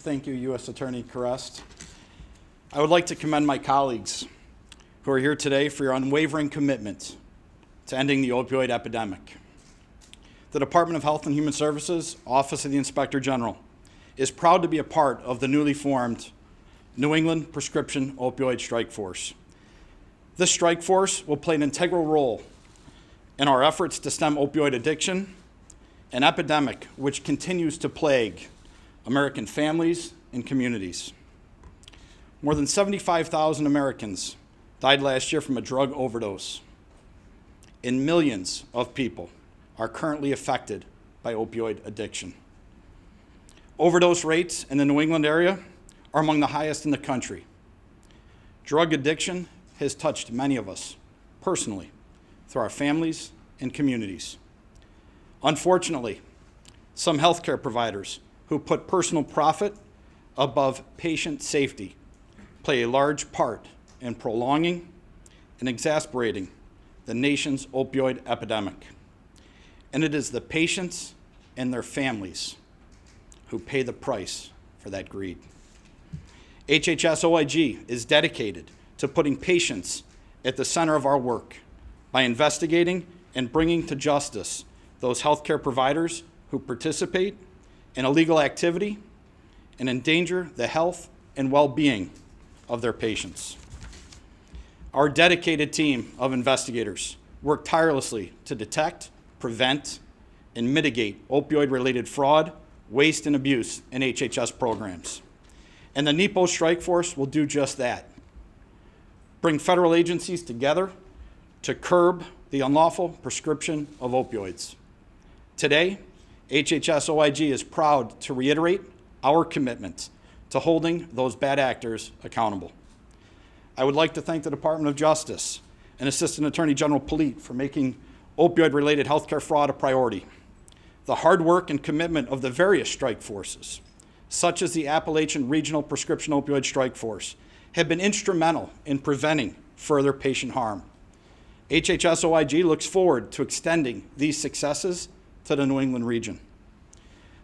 Thank you, U.S. Attorney Crest. I would like to commend my colleagues who are here today for your unwavering commitment to ending the opioid epidemic. The Department of Health and Human Services, Office of the Inspector General, is proud to be a part of the newly formed New England Prescription Opioid Strike Force. This strike force will play an integral role in our efforts to stem opioid addiction, an epidemic which continues to plague American families and communities. More than 75,000 Americans died last year from a drug overdose, and millions of people are currently affected by opioid addiction. Overdose rates in the New England area are among the highest in the country. Drug addiction has touched many of us personally through our families and communities. Unfortunately, some healthcare providers who put personal profit above patient safety play a large part in prolonging and exacerbating the nation's opioid epidemic. And it is the patients and their families who pay the price for that greed. HHS-OIG is dedicated to putting patients at the center of our work by investigating and bringing to justice those healthcare providers who participate in illegal activity and endanger the health and well-being of their patients. Our dedicated team of investigators work tirelessly to detect, prevent, and mitigate opioid-related fraud, waste, and abuse in HHS programs. And the NEPO Strike Force will do just that. Bring federal agencies together to curb the unlawful prescription of opioids. Today, HHS-OIG is proud to reiterate our commitment to holding those bad actors accountable. I would like to thank the Department of Justice and Assistant Attorney General Polite for making opioid-related healthcare fraud a priority. The hard work and commitment of the various strike forces, such as the Appalachian Regional Prescription Opioid Strike Force, have been instrumental in preventing further patient harm. HHS-OIG looks forward to extending these successes to the New England region.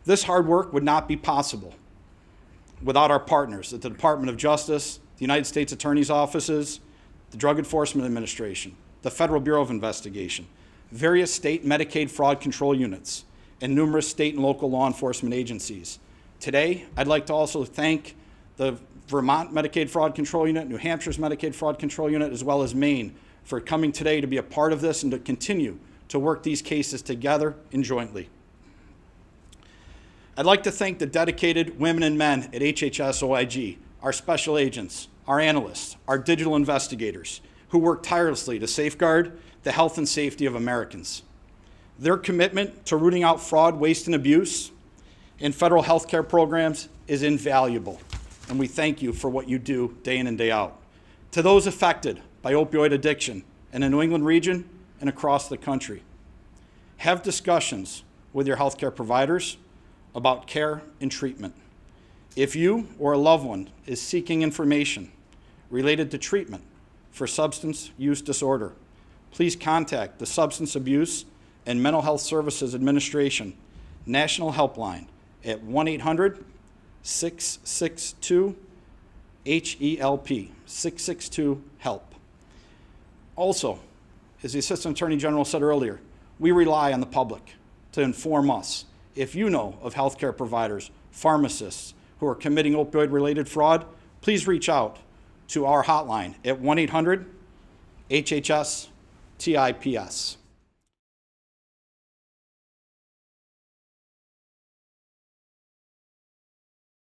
This hard work would not be possible without our partners at the Department of Justice, the United States Attorney's Offices, the Drug Enforcement Administration, the Federal Bureau of Investigation, various state Medicaid fraud control units, and numerous state and local law enforcement agencies. Today, I'd like to also thank the Vermont Medicaid Fraud Control Unit, New Hampshire's Medicaid Fraud Control Unit, as well as Maine, for coming today to be a part of this and to continue to work these cases together and jointly. I'd like to thank the dedicated women and men at HHS-OIG, our special agents, our analysts, our digital investigators, who work tirelessly to safeguard the health and safety of Americans. Their commitment to rooting out fraud, waste, and abuse in federal health care programs is invaluable, and we thank you for what you do day in and day out. To those affected by opioid addiction in the New England region and across the country, have discussions with your healthcare providers about care and treatment. If you or a loved one is seeking information related to treatment for substance use disorder, please contact the Substance Abuse and Mental Health Services Administration National Helpline at 1-800-662-HELP, 662-HELP. Also, as the Assistant Attorney General said earlier, we rely on the public to inform us. If you know of healthcare providers, pharmacists who are committing opioid-related fraud, please reach out to our hotline at 1-800-HHS-TIPS.